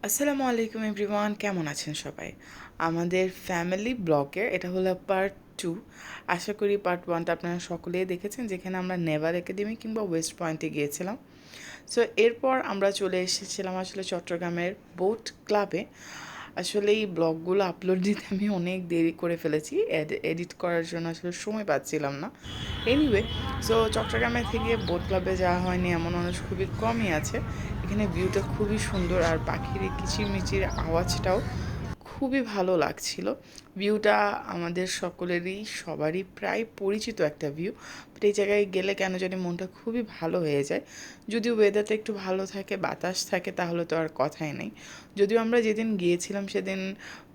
আসসালামু আলাইকুম এভরিওয়ান, কেমন আছেন সবাই? আমাদের ফ্যামিলি ব্লগের এটা হলো পার্ট 2। আশা করি পার্ট 1টা আপনারা সকলেই দেখেছেন, যেখানে আমরা নেভাল একাডেমি কিংবা ওয়েস্ট পয়েন্টে গিয়েছিলাম। সো এরপর আমরা চলে এসেছিলাম আসলে চট্টগ্রামের বোট ক্লাবে। আসলে এই ব্লগগুলো আপলোড দিতে আমি অনেক দেরি করে ফেলেছি, এডিট করার জন্য আসলে সময় পাচ্ছিলাম না। এনিওয়ে, সো চট্টগ্রামে থেকে বোট ক্লাবে যাওয়া হয়নি এমন মানুষ খুবই কমই আছে। এখানে ভিউটা খুবই সুন্দর, আর পাখির এই কিচিরমিচির আওয়াজটাও খুবই ভালো লাগছিল। ভিউটা আমাদের সকলেরই সবারই প্রায় পরিচিত একটা ভিউ, বাট এই জায়গায় গেলে কেন জানি মনটা খুবই ভালো হয়ে যায়। যদি ওয়েদারটা একটু ভালো থাকে, বাতাস থাকে, তাহলে তো আর কথাই নেই। যদিও আমরা যেদিন গিয়েছিলাম সেদিন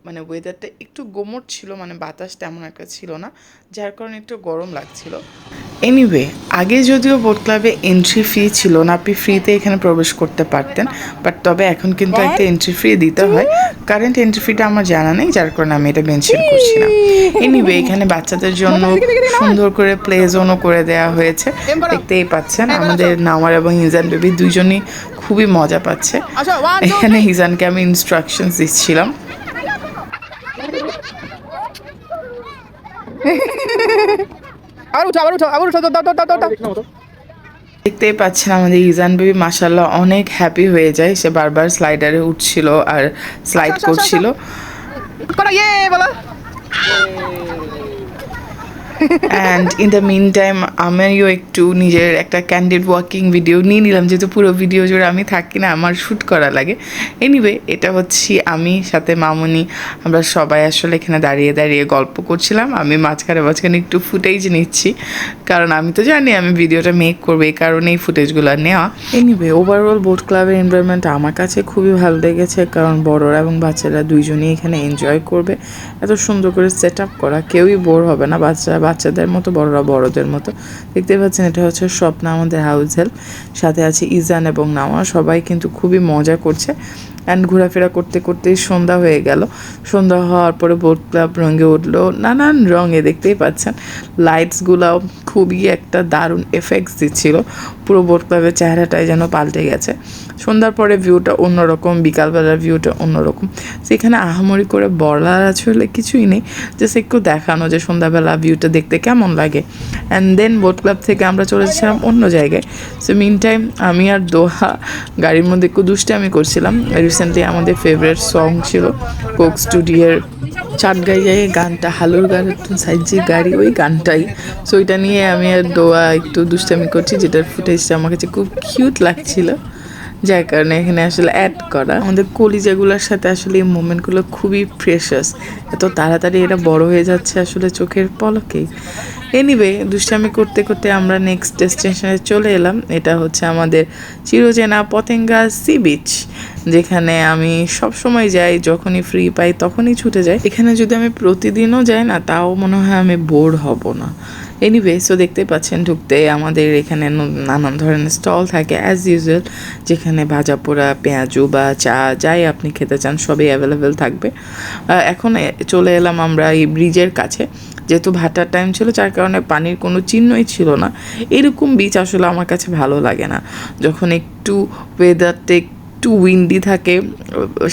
মানে ওয়েদারটা একটু গোমট ছিল, মানে বাতাস তেমন একটা ছিল না, যার কারণে একটু গরম লাগছিল। এনিওয়ে, আগে যদিও বোট ক্লাবে এন্ট্রি ফি ছিল না, আপনি ফ্রিতে এখানে প্রবেশ করতে পারতেন, বাট তবে এখন কিন্তু একটা এন্ট্রি ফি দিতে হয়। কারেন্ট এন্ট্রি ফিটা আমার জানা নেই, যার কারণে আমি এটা মেনশন করছি না। এনিওয়ে, এখানে বাচ্চাদের জন্য সুন্দর করে প্লে জোনও করে দেওয়া হয়েছে, দেখতেই পাচ্ছেন। আমাদের নাওয়ার এবং হিজান বেবি দুইজনই খুবই মজা পাচ্ছে। এখানে হিজানকে আমি ইনস্ট্রাকশনস দিচ্ছিলাম। দেখতেই পাচ্ছেন আমাদের ইজান বেবি মাশাল্লাহ অনেক হ্যাপি হয়ে যায়, সে বারবার স্লাইডারে উঠছিল আর স্লাইড করছিল। And in the mean time আমিও একটু নিজের একটা ক্যান্ডিড ওয়াকিং ভিডিও নিয়ে নিলাম, যেহেতু পুরো ভিডিও জুড়ে আমি থাকি না, আমার শ্যুট করা লাগে। এনিওয়ে, এটা হচ্ছে আমি সাথে মামুনি, আমরা সবাই আসলে এখানে দাঁড়িয়ে দাঁড়িয়ে গল্প করছিলাম। আমি মাঝখানে মাঝখানে একটু ফুটেজ নিচ্ছি, কারণ আমি তো জানি আমি ভিডিওটা মেক করবো, এই কারণে এই ফুটেজগুলো নেওয়া। এনিওয়ে, ওভারঅল বোট ক্লাবের এনভায়রনমেন্ট আমার কাছে খুবই ভালো লেগেছে, কারণ বড়রা এবং বাচ্চারা দুইজনেই এখানে এনজয় করবে। এত সুন্দর করে সেট আপ করা, কেউই বোর হবে না, বাচ্চাদের মতো, বড়রা বড়দের মতো। দেখতে পাচ্ছেন এটা হচ্ছে স্বপ্না, আমাদের হাউস হেল্প, সাথে আছে ইজান এবং নাওয়া, সবাই কিন্তু খুবই মজা করছে। অ্যান্ড ঘোরাফেরা করতে করতেই সন্ধ্যা হয়ে গেল। সন্ধ্যা হওয়ার পরে বোট ক্লাব রঙে উঠলো নানান রঙে, দেখতেই পাচ্ছেন। লাইটসগুলাও খুবই একটা দারুণ এফেক্টস দিচ্ছিল, পুরো বোট ক্লাবের চেহারাটাই যেন পাল্টে গেছে। সন্ধ্যার পরে ভিউটা অন্যরকম, বিকালবেলার ভিউটা অন্যরকম। সেখানে আহামরি করে বলার আসলে কিছুই নেই, জাস্ট একটু দেখানো যে সন্ধ্যাবেলা ভিউটা দেখতে কেমন লাগে। অ্যান্ড দেন বোট ক্লাব থেকে আমরা চলে যাচ্ছিলাম অন্য জায়গায়। সো মিন টাইম আমি আর দোহা গাড়ির মধ্যে একটু দুষ্টামি করছিলাম। রিসেন্টলি আমাদের ফেভারিট সং ছিল কোক স্টুডিওর চাট গাইয়ে গানটা, হালুর গান সাইজি গাড়ি, ওই গানটাই। সো ওইটা নিয়ে আমি আর দোয়া একটু দুষ্টামি করছি, যেটার ফুটেজটা আমার কাছে খুব কিউট লাগছিল, যার কারণে এখানে আসলে অ্যাড করা। আমাদের কলিজাগুলোর সাথে আসলে এই মোমেন্টগুলো খুবই প্রেশাস, এত তাড়াতাড়ি এটা বড় হয়ে যাচ্ছে আসলে চোখের পলকেই। এনিওয়ে, দুষ্টামি করতে করতে আমরা নেক্সট ডেস্টিনেশনে চলে এলাম। এটা হচ্ছে আমাদের চিরচেনা পতেঙ্গা সি বিচ, যেখানে আমি সব সময় যাই, যখনই ফ্রি পাই তখনই ছুটে যাই। এখানে যদি আমি প্রতিদিনও যাই না, তাও মনে হয় আমি বোর হব না। এনিওয়ে, সো দেখতেই পাচ্ছেন ঢুকতে আমাদের এখানে নানান ধরনের স্টল থাকে অ্যাজ ইউজুয়াল, যেখানে ভাজা পোড়া, পেঁয়াজু বা চা যাই আপনি খেতে চান সবই অ্যাভেলেবেল থাকবে। এখন চলে এলাম আমরা এই ব্রিজের কাছে, যেহেতু ভাটার টাইম ছিল, যার কারণে পানির কোনো চিহ্নই ছিল না। এরকম বিচ আসলে আমার কাছে ভালো লাগে না, যখন একটু ওয়েদারটা একটু উইন্ডি থাকে,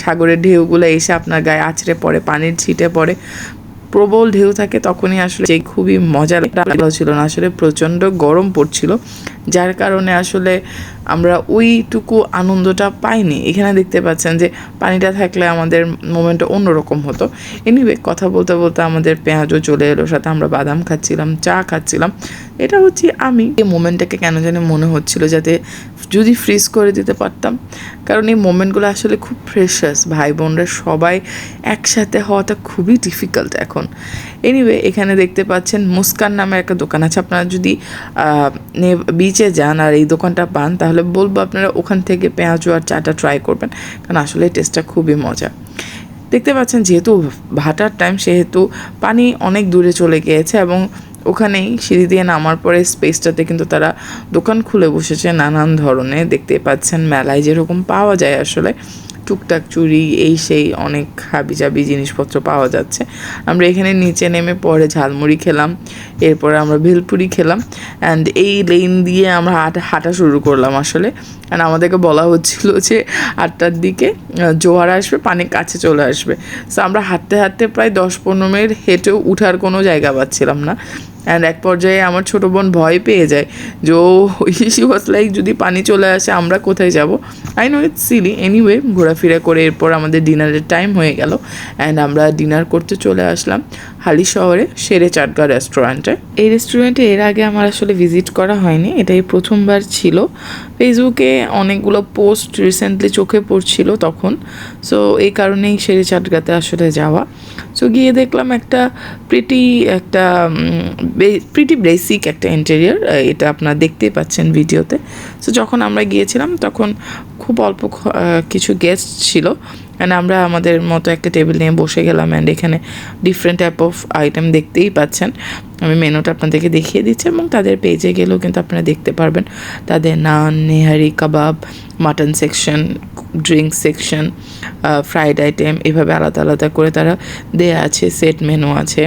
সাগরের ঢেউগুলো এসে আপনার গায়ে আছড়ে পড়ে, পানির ছিটে পড়ে, প্রবল ঢেউ থাকে, তখনই আসলে যে খুবই মজা ছিল না। আসলে প্রচণ্ড গরম পড়ছিল, যার কারণে আসলে আমরা ওইটুকু আনন্দটা পাইনি। এখানে দেখতে পাচ্ছেন যে পানিটা থাকলে আমাদের মোমেন্টটা অন্যরকম হতো। এনিওয়ে, কথা বলতে বলতে আমাদের পেঁয়াজও চলে এলো, সাথে আমরা বাদাম খাচ্ছিলাম, চা খাচ্ছিলাম। এটা হচ্ছে আমি এই মোমেন্টটাকে কেন জানি মনে হচ্ছিল যাতে যদি ফ্রিজ করে দিতে পারতাম, কারণ এই মোমেন্টগুলো আসলে খুব প্রেশাস। ভাই বোনরা সবাই একসাথে হওয়াটা খুবই ডিফিকাল্ট এখন। এনিওয়ে, এখানে দেখতে পাচ্ছেন মুস্কান নামে একটা দোকান আছে। আপনারা যদি বিচে যান আর এই দোকানটা পান, তাহলে বলবো আপনারা ওখান থেকে পেঁয়াজু আর চাটা ট্রাই করবেন, কারণ আসলে টেস্টটা খুবই মজা। দেখতে পাচ্ছেন যেহেতু ভাটার টাইম, সেহেতু পানি অনেক দূরে চলে গিয়েছে, এবং ওখানেই সিঁড়ি দিয়ে নামার পরে স্পেসটাতে কিন্তু তারা দোকান খুলে বসেছে নানান ধরনের। দেখতে পাচ্ছেন মেলায় যেরকম পাওয়া যায় আসলে টুকটাক চুড়ি, এই সেই অনেক হাবিজাবি জিনিসপত্র পাওয়া যাচ্ছে। আমরা এখানে নিচে নেমে পরে ঝালমুড়ি খেলাম, এরপরে আমরা ভেলপুরি খেলাম, অ্যান্ড এই লেন দিয়ে আমরা হাঁটা শুরু করলাম আসলে। অ্যান্ড আমাদেরকে বলা হচ্ছিল যে 8টার দিকে জোয়ার আসবে, পানি কাছে চলে আসবে। সো আমরা হাঁটতে হাঁটতে প্রায় 10-15 মিনিট হেঁটেও উঠার কোনো জায়গা পাচ্ছিলাম না। অ্যান্ড এক পর্যায়ে আমার ছোটো বোন ভয় পেয়ে যায় যে শি ওয়াজ লাইক যদি পানি চলে আসে আমরা কোথায় যাব। I know it's silly, anyway ঘোরাফেরা করে এরপর আমাদের ডিনারের টাইম হয়ে গেল অ্যান্ড আমরা ডিনার করতে চলে আসলাম হালি শহরে শেরে চাটগা রেস্টুরেন্টে। এই রেস্টুরেন্টে এর আগে আমার আসলে ভিজিট করা হয়নি, এটাই প্রথমবার ছিল। ফেসবুকে অনেকগুলো পোস্ট রিসেন্টলি চোখে পড়ছিল তখন, সো এই কারণেই শেরে চাটগাতে আসলে যাওয়া। সো গিয়ে দেখলাম একটা প্রিটি বেসিক একটা ইন্টেরিয়র, এটা আপনারা দেখতেই পাচ্ছেন ভিডিওতে। সো যখন আমরা গিয়েছিলাম তখন খুব অল্প কিছু গেস্ট ছিল অ্যান্ড আমরা আমাদের মতো একটা টেবিল নিয়ে বসে গেলাম অ্যান্ড এখানে ডিফারেন্ট টাইপ অফ আইটেম দেখতেই পাচ্ছেন। আমি মেনুটা আপনাদেরকে দেখিয়ে দিচ্ছি এবং তাদের পেজে গেলেও কিন্তু আপনারা দেখতে পারবেন তাদের naan, nihari, kebab, mutton section, drink section, fried item, এভাবে আলাদা আলাদা করে তারা দেয়া আছে। সেট মেনু আছে,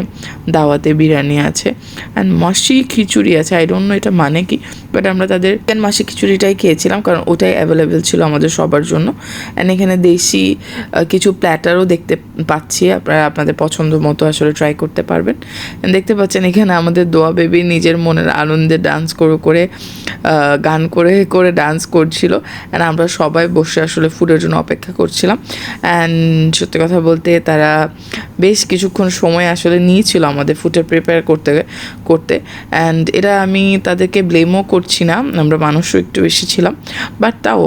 দাওয়াতে বিরিয়ানি আছে অ্যান্ড মাসি খিচুড়ি আছে। আই ডোন্ট নো এটা মানে কি, বাট আমরা তাদের মাসি খিচুড়িটাই খেয়েছিলাম কারণ ওটাই অ্যাভেলেবেল ছিল আমাদের সবার জন্য। অ্যান্ড এখানে দেশি কিছু প্ল্যাটারও দেখতে পাচ্ছি, আপনারা আপনাদের পছন্দ মতো আসলে ট্রাই করতে পারবেন। দেখতে পাচ্ছেন এখানে আমাদের দোয়া বেবি নিজের মনের আনন্দে ডান্স করে গান করে ডান্স করছিল অ্যান্ড আমরা সবাই বসে আসলে ফুডের জন্য অপেক্ষা করছিলাম। অ্যান্ড সত্যি কথা বলতে তারা বেশ কিছুক্ষণ সময় আসলে নিয়েছিল আমাদের ফুডে প্রিপেয়ার করতে অ্যান্ড এটা আমি তাদেরকে ব্লেমও করছি না, আমরা মানুষও একটু বেশি ছিলাম, বাট তাও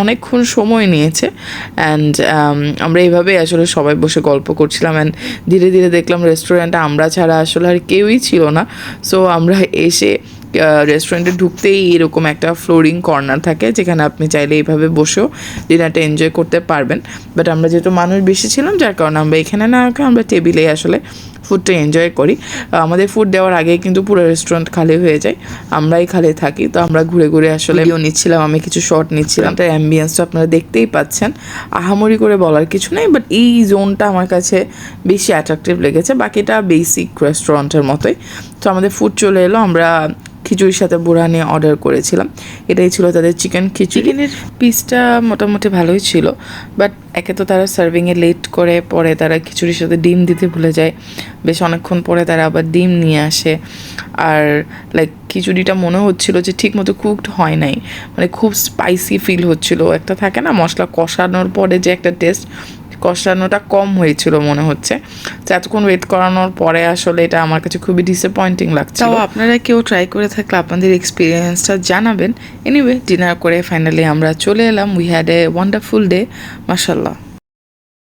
অনেকক্ষণ সময় নিয়েছে। অ্যান্ড আমরা এইভাবে আসলে সবাই বসে গল্প করছিলাম অ্যান্ড ধীরে ধীরে দেখলাম রেস্টুরেন্টে আমরা ছাড়া আসলে আর কেউই ছিল না। সো আমরা এসে রেস্টুরেন্টে ঢুকতেই এরকম একটা ফ্লোরিং কর্নার থাকে যেখানে আপনি চাইলে এইভাবে বসেও ডিনারটা এনজয় করতে পারবেন। বাট আমরা যেহেতু মানুষ বেশি ছিলাম যার কারণে আমরা এখানে না রেখে আমরা টেবিলেই আসলে ফুডটা এনজয় করি। আমাদের ফুড দেওয়ার আগেই কিন্তু পুরো রেস্টুরেন্ট খালি হয়ে যায়, আমরাই খালি থাকি। তো আমরা ঘুরে ঘুরে আসলে ভিডিও নিচ্ছিলাম, আমি কিছু শর্ট নিচ্ছিলাম। তার অ্যাম্বিয়েন্সটা আপনারা দেখতেই পাচ্ছেন, আহামরি করে বলার কিছু নেই, বাট এই জোনটা আমার কাছে বেশি অ্যাট্রাকটিভ লেগেছে। বাকিটা বেসিক রেস্টুরেন্টের মতোই। তো আমাদের ফুড চলে এলো, আমরা খিচুড়ির সাথে বুড়ানি অর্ডার করেছিলাম। এটাই ছিল তাদের চিকেন খিচুড়ি। চিকেনের পিসটা মোটামুটি ভালোই ছিল, বাট একে তো তারা সার্ভিংয়ে লেট করে, পরে তারা খিচুড়ির সাথে ডিম দিতে ভুলে যায়, বেশ অনেকক্ষণ পরে তারা আবার ডিম নিয়ে আসে। আর খিচুড়িটা মনে হচ্ছিল যে ঠিক মতো কুকড হয় নাই, মানে খুব স্পাইসি ফিল হচ্ছিল। একটা থাকে না মশলা কষানোর পরে যে একটা টেস্ট, কষানোটা কম হয়েছিল মনে হচ্ছে। তো এতক্ষণ ওয়েট করানোর পরে আসলে এটা আমার কাছে খুবই ডিসঅ্যাপয়েন্টিং লাগছে। তাও আপনারা কেউ ট্রাই করে থাকলে আপনাদের এক্সপিরিয়েন্সটা জানাবেন। এনিওয়ে ডিনার করে ফাইনালি আমরা চলে এলাম। We had a wonderful day, মাশাআল্লাহ।